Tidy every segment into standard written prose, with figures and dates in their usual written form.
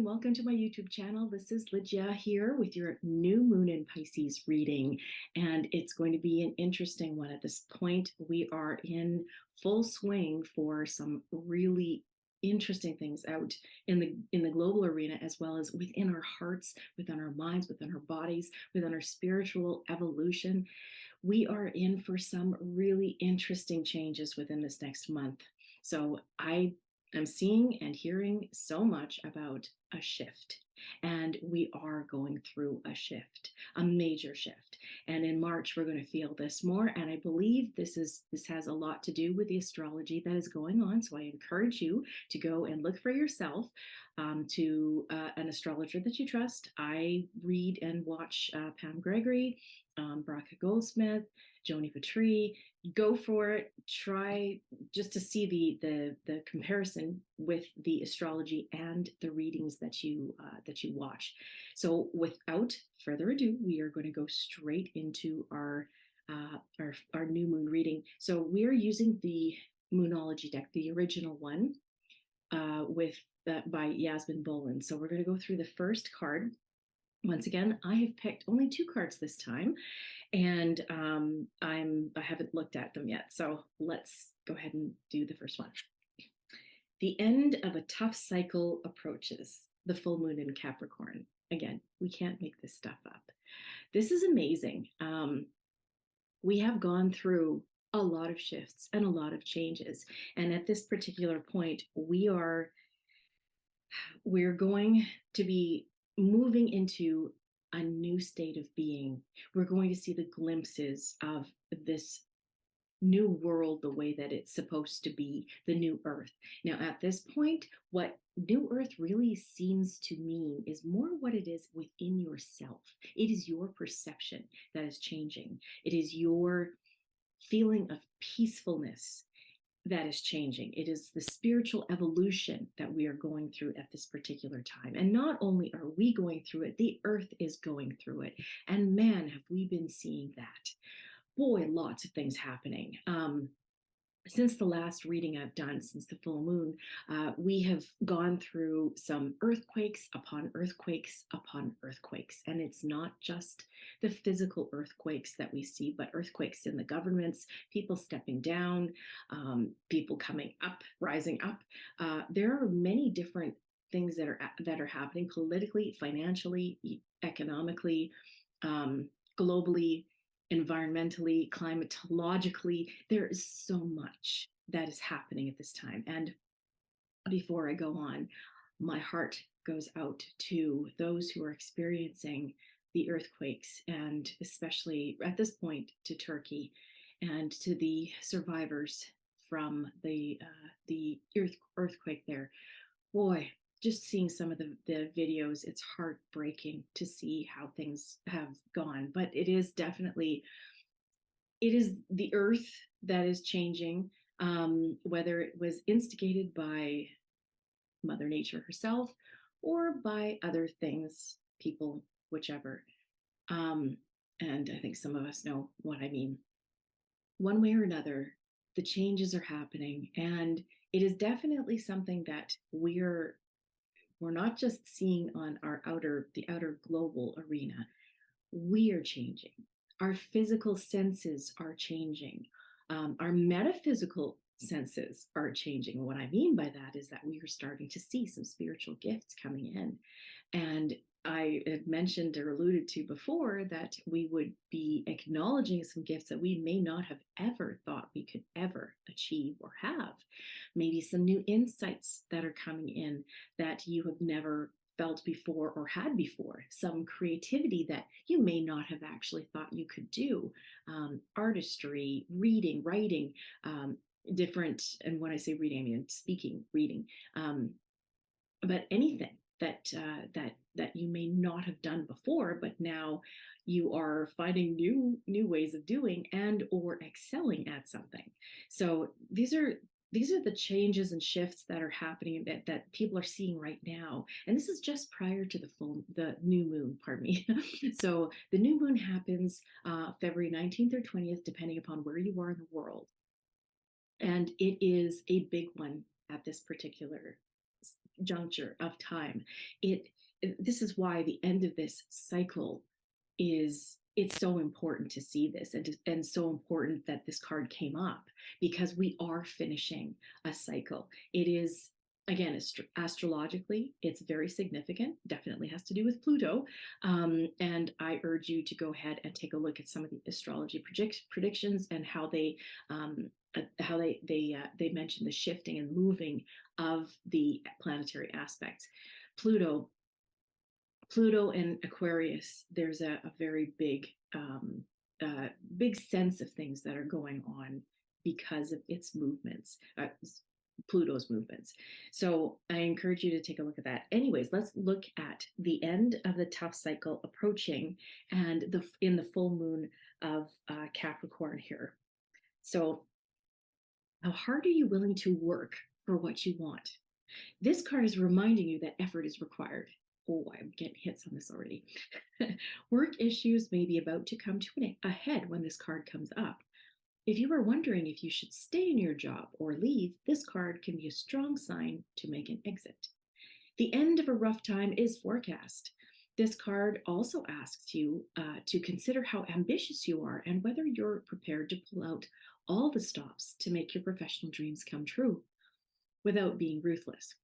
welcome to my YouTube channel. This is Lydia here with your new moon in Pisces reading, and it's going to be an interesting one. At this point, we are in full swing for some really interesting things out in the global arena, as well as within our hearts, within our minds, within our bodies, within our spiritual evolution. We are in for some really interesting changes within this next month. So I'm seeing and hearing so much about a shift. And we are going through a shift, a major shift. And in March, we're going to feel this more. And I believe this has a lot to do with the astrology that is going on. So I encourage you to go and look for yourself to an astrologer that you trust. I read and watch Pam Gregory, Braca Goldsmith, Joni Patry. Go for it. Try just to see the comparison with the astrology and the readings that you watch. So without further ado, we are going to go straight into our new moon reading. So we are using the Moonology deck, the original one, with by Yasmin Boland. So we're going to go through the first card. Once again, I have picked only two cards this time, and I haven't looked at them yet. So let's go ahead and do the first one. The end of a tough cycle approaches. The full moon in Capricorn. Again, we can't make this stuff up. This is amazing. We have gone through a lot of shifts and a lot of changes, and at this particular point, we're going to be moving into a new state of being. We're going to see the glimpses of this new world the way that it's supposed to be, the new earth. Now, at this point, what new earth really seems to mean is more what it is within yourself. It is your perception that is changing. It is your feeling of peacefulness that is changing. It is the spiritual evolution that we are going through at this particular time. And not only are we going through it, the earth is going through it. And man, have we been seeing that. Boy, lots of things happening. Since the last reading I've done, since the full moon, we have gone through some earthquakes upon earthquakes upon earthquakes. And it's not just the physical earthquakes that we see, but earthquakes in the governments, people stepping down, people coming up, rising up. There are many different things that are happening politically, financially, economically, globally, environmentally, climatologically. There is so much that is happening at this time. And before I go on, my heart goes out to those who are experiencing the earthquakes, and especially at this point to Turkey, and to the survivors from the earthquake there. Boy, just seeing some of the videos, it's heartbreaking to see how things have gone. But it is the earth that is changing, whether it was instigated by Mother Nature herself or by other things, people, whichever. And I think some of us know what I mean. One way or another, the changes are happening, and it is definitely something that we're not just seeing on the outer global arena. We are changing. Our physical senses are changing. Our metaphysical senses are changing. What I mean by that is that we are starting to see some spiritual gifts coming in. And I had mentioned or alluded to before that we would be acknowledging some gifts that we may not have ever thought we could ever achieve or have. Maybe some new insights that are coming in that you have never felt before or had before, some creativity that you may not have actually thought you could do, artistry, reading, writing, different. And when I say reading, I mean speaking, reading, but anything that you may not have done before, but now you are finding new ways of doing and or excelling at something. So these are the changes and shifts that are happening that people are seeing right now. And this is just prior to the new moon, pardon me. So the new moon happens February 19th or 20th, depending upon where you are in the world. And it is a big one at this particular juncture of time. It this is why the end of this cycle is, it's so important to see this, and so important that this card came up, because we are finishing a cycle. It is, again, astrologically, it's very significant, definitely has to do with Pluto. And I urge you to go ahead and take a look at some of the astrology predictions, and how they mention the shifting and moving of the planetary aspects. Pluto Pluto and Aquarius, there's a very big sense of things that are going on because of its movements, Pluto's movements. So I encourage you to take a look at that. Anyways, let's look at the end of the tough cycle approaching, and in the full moon of Capricorn here. So, how hard are you willing to work for what you want? This card is reminding you that effort is required. Oh, I'm getting hits on this already. Work issues may be about to come to a head when this card comes up. If you are wondering if you should stay in your job or leave, this card can be a strong sign to make an exit. The end of a rough time is forecast. This card also asks you to consider how ambitious you are and whether you're prepared to pull out all the stops to make your professional dreams come true without being ruthless.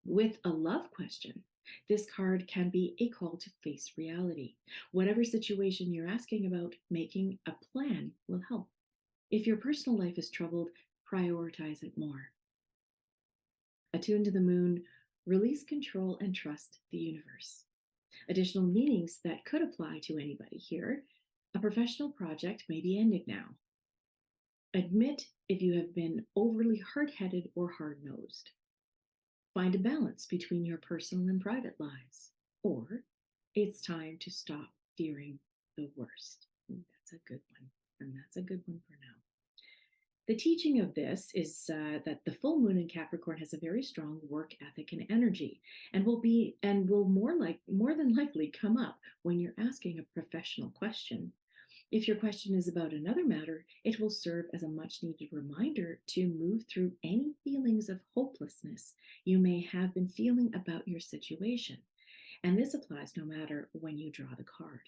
With a love question, this card can be a call to face reality. Whatever situation you're asking about, making a plan will help. If your personal life is troubled, prioritize it more. Attuned to the moon, release control and trust the universe. Additional meanings that could apply to anybody here: a professional project may be ending now. Admit if you have been overly hard headed or hard nosed. Find a balance between your personal and private lives. Or it's time to stop fearing the worst. That's a good one. And that's a good one for now. The teaching of this is that the full moon in Capricorn has a very strong work ethic and energy, and will more than likely come up when you're asking a professional question. If your question is about another matter, it will serve as a much needed reminder to move through any feelings of hopelessness you may have been feeling about your situation. And this applies no matter when you draw the card.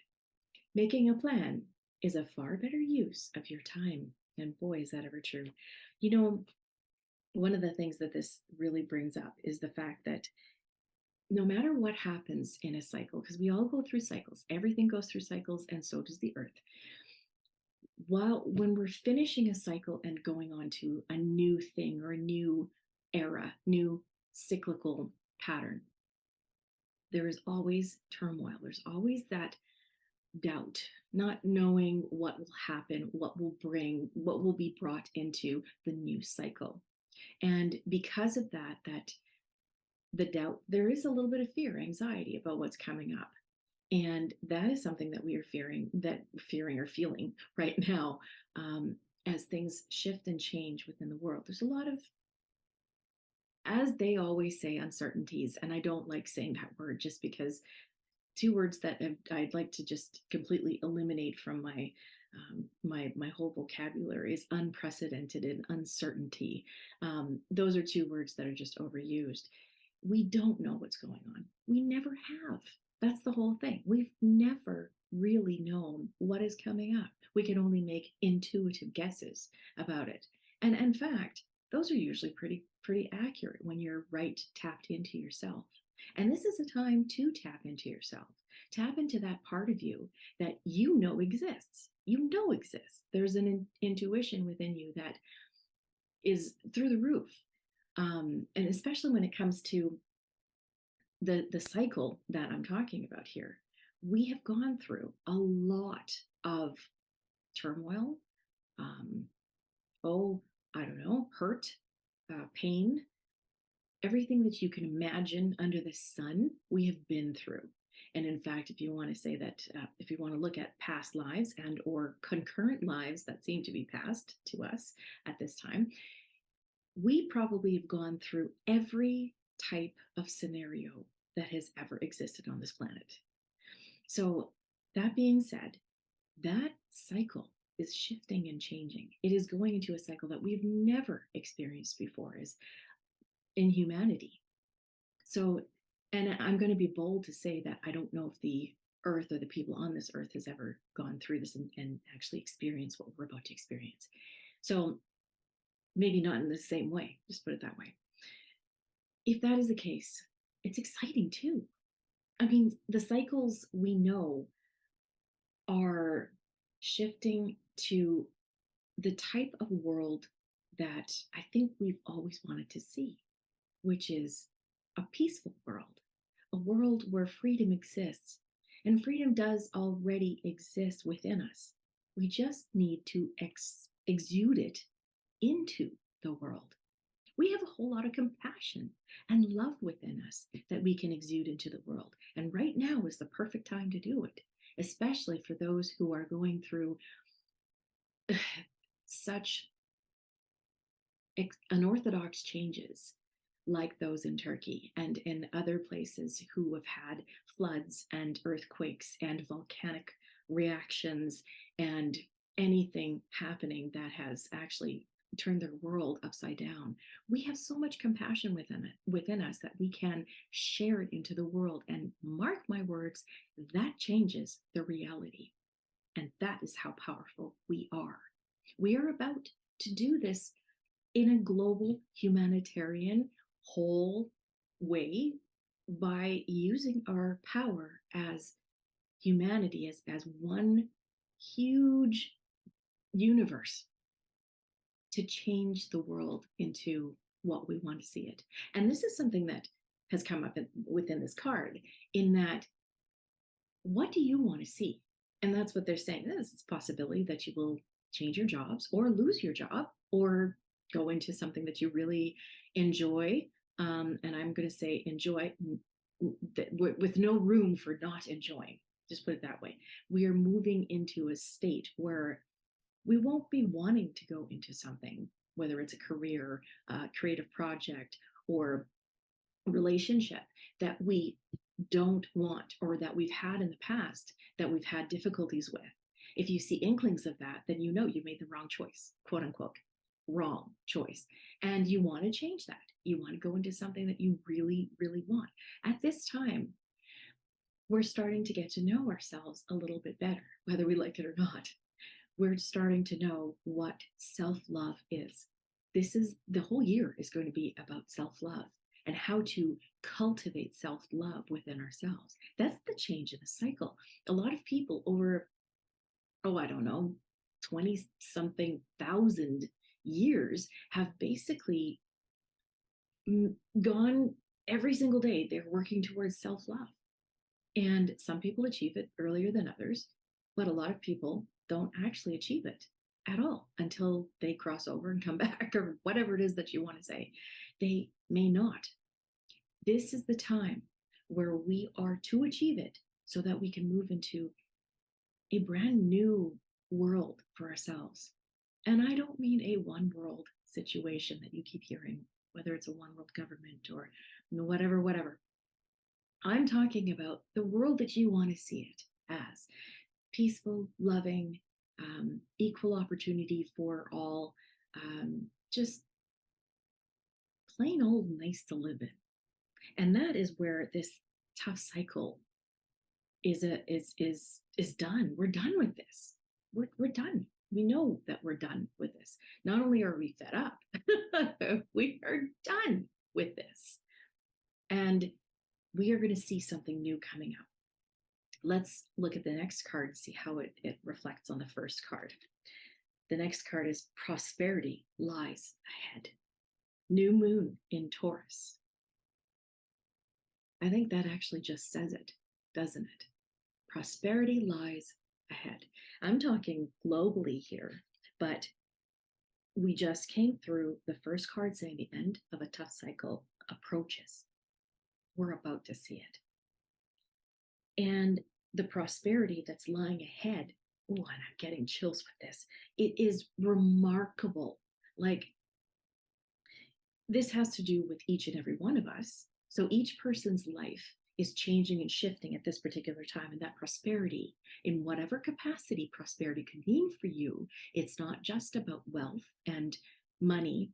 Making a plan is a far better use of your time. And boy, is that ever true. You know, one of the things that this really brings up is the fact that no matter what happens in a cycle, because we all go through cycles, everything goes through cycles, and so does the earth. When we're finishing a cycle and going on to a new thing or a new era, new cyclical pattern, there is always turmoil. There's always that doubt, not knowing what will happen, what will be brought into the new cycle. And because of that the doubt, there is a little bit of fear, anxiety about what's coming up. And that is something that we are fearing or feeling right now, as things shift and change within the world. There's a lot of, as they always say, uncertainties. And I don't like saying that word, just because two words that I'd like to just completely eliminate from my whole vocabulary is unprecedented and uncertainty. Those are two words that are just overused. We don't know what's going on. We never have. That's the whole thing. We've never really known what is coming up. We can only make intuitive guesses about it. And in fact, those are usually pretty accurate when you're tapped into yourself. And this is a time to tap into yourself. Tap into that part of you that you know exists. You know exists. There's an intuition within you that is through the roof. And especially when it comes to the cycle that I'm talking about here, we have gone through a lot of turmoil, I don't know, hurt, pain, everything that you can imagine under the sun, we have been through. And in fact, if you want to say that, if you want to look at past lives and or concurrent lives that seem to be passed to us at this time, we probably have gone through every type of scenario that has ever existed on this planet. So that being said, that cycle is shifting and changing. It is going into a cycle that we've never experienced before as in humanity. So, and I'm going to be bold to say that I don't know if the earth or the people on this earth has ever gone through this and actually experienced what we're about to experience. So maybe not in the same way, just put it that way. If that is the case, it's exciting too. I mean, the cycles we know are shifting to the type of world that I think we've always wanted to see, which is a peaceful world, a world where freedom exists. And freedom does already exist within us. We just need to exude it into the world. We have a whole lot of compassion and love within us that we can exude into the world. And right now is the perfect time to do it, especially for those who are going through such unorthodox changes like those in Turkey and in other places who have had floods and earthquakes and volcanic reactions and anything happening that has actually turned their world upside down. We have so much compassion within us that we can share it into the world. And mark my words, that changes the reality. And that is how powerful we are. We are about to do this in a global humanitarian whole way by using our power as humanity, as one huge universe to change the world into what we want to see it. And this is something that has come up within this card, in that, what do you want to see? And that's what they're saying. This is a possibility that you will change your jobs or lose your job or go into something that you really enjoy. And I'm going to say enjoy with no room for not enjoying. Just put it that way. We are moving into a state where we won't be wanting to go into something, whether it's a career, creative project, or relationship that we don't want or that we've had in the past that we've had difficulties with. If you see inklings of that, then you know you made the wrong choice, quote unquote, wrong choice. And you want to change that. You want to go into something that you really, really want. At this time, we're starting to get to know ourselves a little bit better, whether we like it or not. We're starting to know what self love is. This is the whole year is going to be about self love and how to cultivate self love within ourselves. That's the change in the cycle. A lot of people over, oh, I don't know, 20 something thousand years have basically gone every single day. They're working towards self love. And some people achieve it earlier than others, but a lot of people don't actually achieve it at all until they cross over and come back, or whatever it is that you want to say. They may not. This is the time where we are to achieve it so that we can move into a brand new world for ourselves. And I don't mean a one world situation that you keep hearing, whether it's a one world government or whatever, whatever. I'm talking about the world that you want to see it as peaceful, loving, equal opportunity for all, just plain old nice to live in. And that is where this tough cycle is done. We're done with this. We're done. We know that we're done with this. Not only are we fed up, we are done with this. And we are going to see something new coming up. Let's look at the next card and see how it reflects on the first card. The next card is prosperity lies ahead. New moon in Taurus. I think that actually just says it, doesn't it? Prosperity lies ahead. I'm talking globally here, but we just came through the first card saying the end of a tough cycle approaches. We're about to see it. And the prosperity that's lying ahead, oh, and I'm getting chills with this. It is remarkable. Like, this has to do with each and every one of us. So each person's life is changing and shifting at this particular time. And that prosperity, in whatever capacity prosperity can mean for you, it's not just about wealth and money.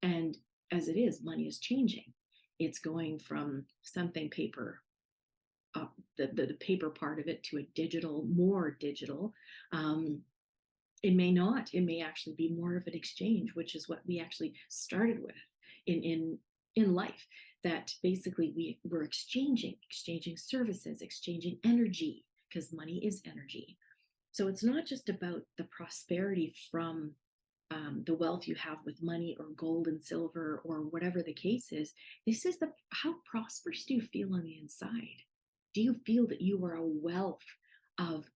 And as it is, money is changing. It's going from something paper, the paper part of it, to a digital, more digital. Um, it may not. It may actually be more of an exchange, which is what we actually started with in life. That basically we're exchanging services, exchanging energy, because money is energy. So it's not just about the prosperity from the wealth you have with money or gold and silver or whatever the case is. This is the how prosperous do you feel on the inside? Do you feel that you are a wealth of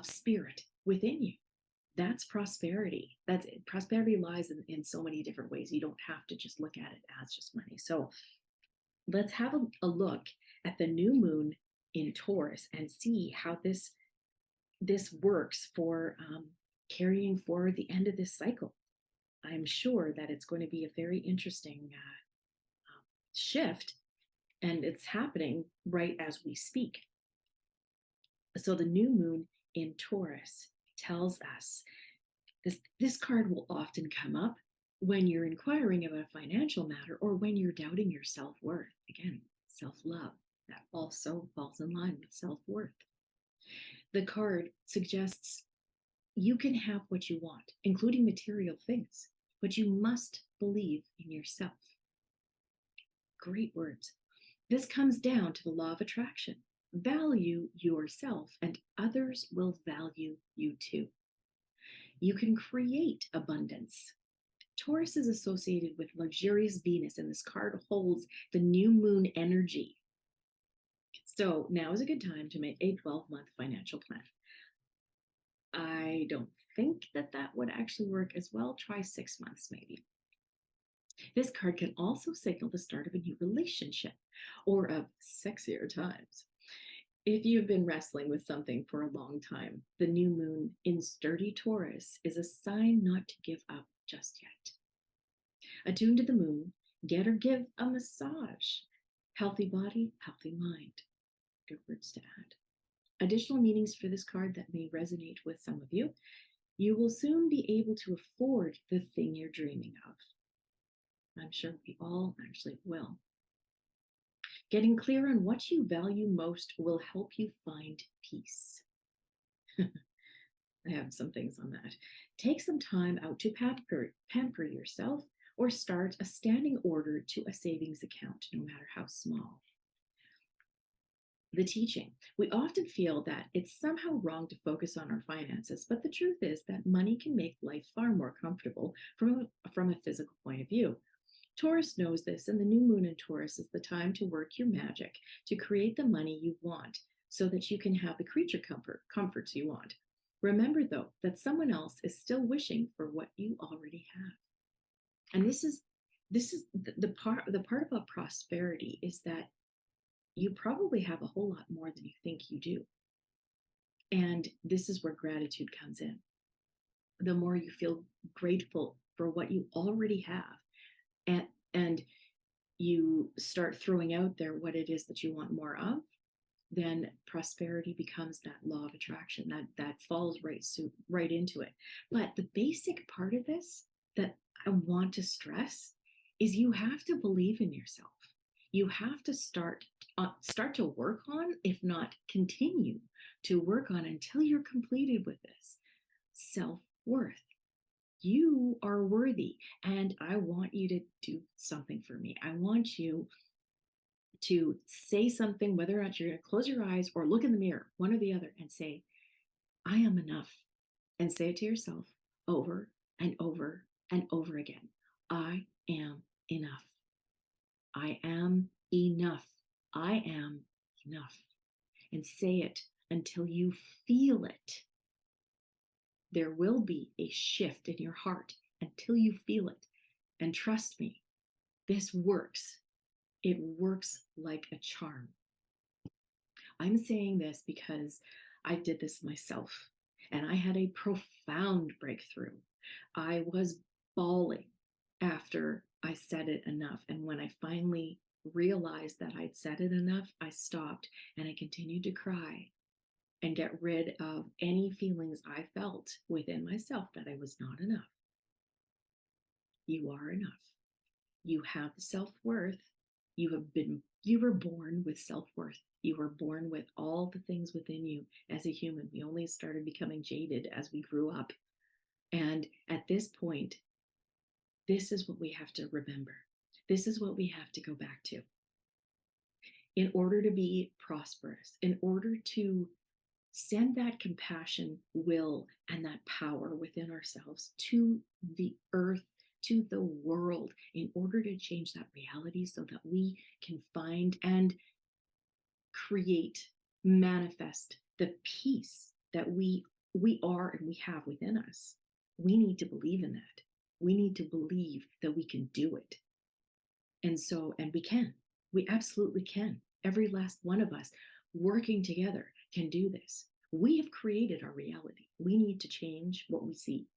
spirit within you? That's prosperity. That's prosperity lies in so many different ways. You don't have to just look at it as just money. So let's have a look at the new moon in Taurus and see how this works for carrying forward the end of this cycle. I'm sure that it's going to be a very interesting shift, and it's happening right as we speak. So the new moon in Taurus tells us this card will often come up when you're inquiring about a financial matter or when you're doubting your self-worth. Again, self-love, that also falls in line with self-worth. The card suggests you can have what you want, including material things, but you must believe in yourself. Great words. This comes down to the law of attraction. Value yourself, and others will value you too. You can create abundance. Taurus is associated with luxurious Venus, and this card holds the new moon energy. So now is a good time to make a 12-month financial plan. I don't think that would actually work as well. Try 6 months maybe. This card can also signal the start of a new relationship or of sexier times. If you've been wrestling with something for a long time, the new moon in sturdy Taurus is a sign not to give up just yet. Attuned to the moon, get or give a massage. Healthy body, healthy mind. Good words to add. Additional meanings for this card that may resonate with some of you. You will soon be able to afford the thing you're dreaming of. I'm sure we all actually will. Getting clear on what you value most will help you find peace. I have some things on that. Take some time out to pamper yourself or start a standing order to a savings account, no matter how small. The teaching. We often feel that it's somehow wrong to focus on our finances, but the truth is that money can make life far more comfortable from a physical point of view. Taurus knows this, and the new moon in Taurus is the time to work your magic to create the money you want so that you can have the creature comforts you want. Remember, though, that someone else is still wishing for what you already have. And this is the part about prosperity is that you probably have a whole lot more than you think you do. And this is where gratitude comes in. The more you feel grateful for what you already have, and you start throwing out there what it is that you want more of, then prosperity becomes that law of attraction that falls right into it. But the basic part of this that I want to stress is you have to believe in yourself. You have to start to work on, if not continue to work on until you're completed with this self-worth. You are worthy, and I want you to do something for me. I want you to say something, whether or not you're going to close your eyes or look in the mirror, one or the other, and say, I am enough. And say it to yourself over and over and over again. I am enough. I am enough. I am enough. And say it until you feel it. There will be a shift in your heart until you feel it. And trust me, this works. It works like a charm. I'm saying this because I did this myself and I had a profound breakthrough. I was bawling after I said it enough. And when I finally realized that I'd said it enough, I stopped and I continued to cry and get rid of any feelings I felt within myself that I was not enough. You are enough. You have self-worth. You were born with self-worth. You were born with all the things within you as a human. We only started becoming jaded as we grew up. And at this point, this is what we have to remember. This is what we have to go back to. In order to be prosperous, in order to send that compassion, will, and that power within ourselves to the earth, to the world, in order to change that reality so that we can find and create, manifest the peace that we are and we have within us. We need to believe in that. We need to believe that we can do it. And we can. We absolutely can. Every last one of us working together can do this. We have created our reality. We need to change what we see.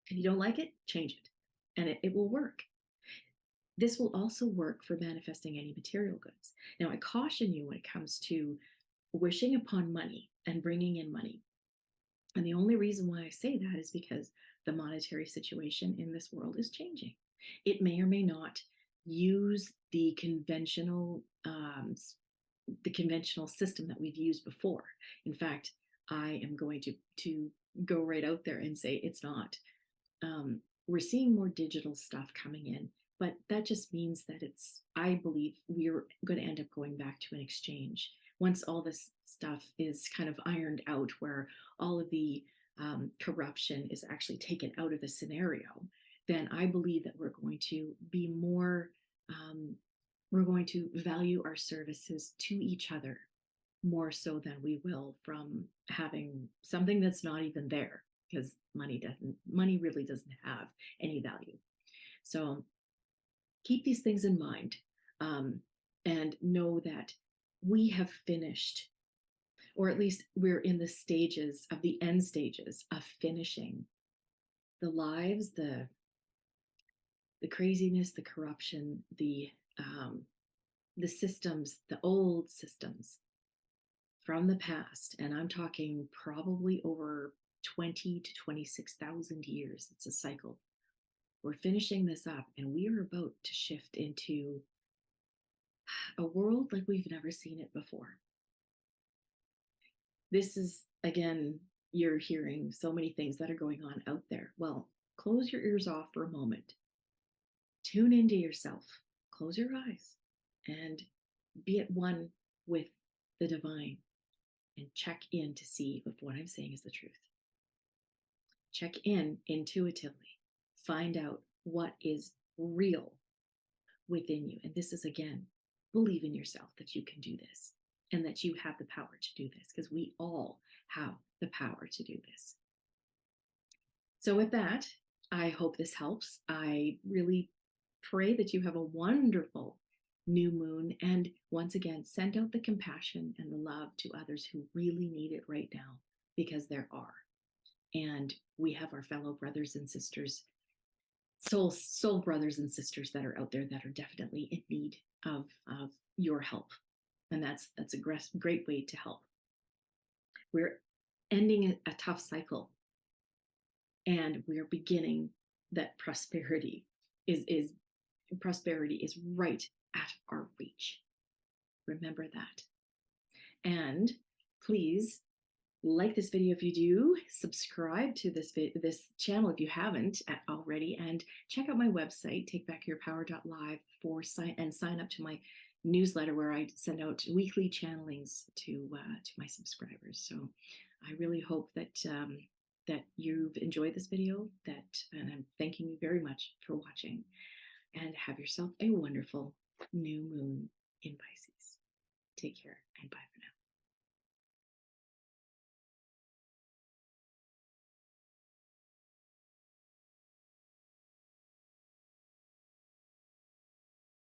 If you don't like it, change it, and it will work. This will also work for manifesting any material goods. Now, I caution you when it comes to wishing upon money and bringing in money. And the only reason why I say that is because the monetary situation in this world is changing. It may or may not use the conventional system that we've used before. In fact, I am going to go right out there and say it's not. We're seeing more digital stuff coming in, but that just means that I believe we're going to end up going back to an exchange once all this stuff is kind of ironed out, where all of the corruption is actually taken out of the scenario. Then I believe that we're going to be more, we're going to value our services to each other more so than we will from having something that's not even there, because money really doesn't have any value. So keep these things in mind, and know that we have finished, or at least we're in the stages of the end stages of finishing the lives, the craziness, the corruption, the systems, the old systems from the past. And I'm talking probably over 20 to 26,000 years. It's a cycle. We're finishing this up, and we are about to shift into a world like we've never seen it before. This is, again, you're hearing so many things that are going on out there. Well, close your ears off for a moment. Tune into yourself. Close your eyes and be at one with the divine, and check in to see if what I'm saying is the truth. Check in intuitively. Find out what is real within you. And this is, again, believe in yourself that you can do this and that you have the power to do this, because we all have the power to do this. So with that, I hope this helps. I really pray that you have a wonderful new moon. And once again, send out the compassion and the love to others who really need it right now, because there are. And we have our fellow brothers and sisters, soul brothers and sisters that are out there that are definitely in need of your help. And that's a great way to help. We're ending a tough cycle, and we're beginning that prosperity is right at our reach. Remember that. And please like this video if you do, subscribe to this channel if you haven't already, and check out my website, takebackyourpower.live, and sign up to my newsletter, where I send out weekly channelings to my subscribers. So I really hope that that you've enjoyed this video, and I'm thanking you very much for watching, and have yourself a wonderful new moon in Pisces. Take care, and bye.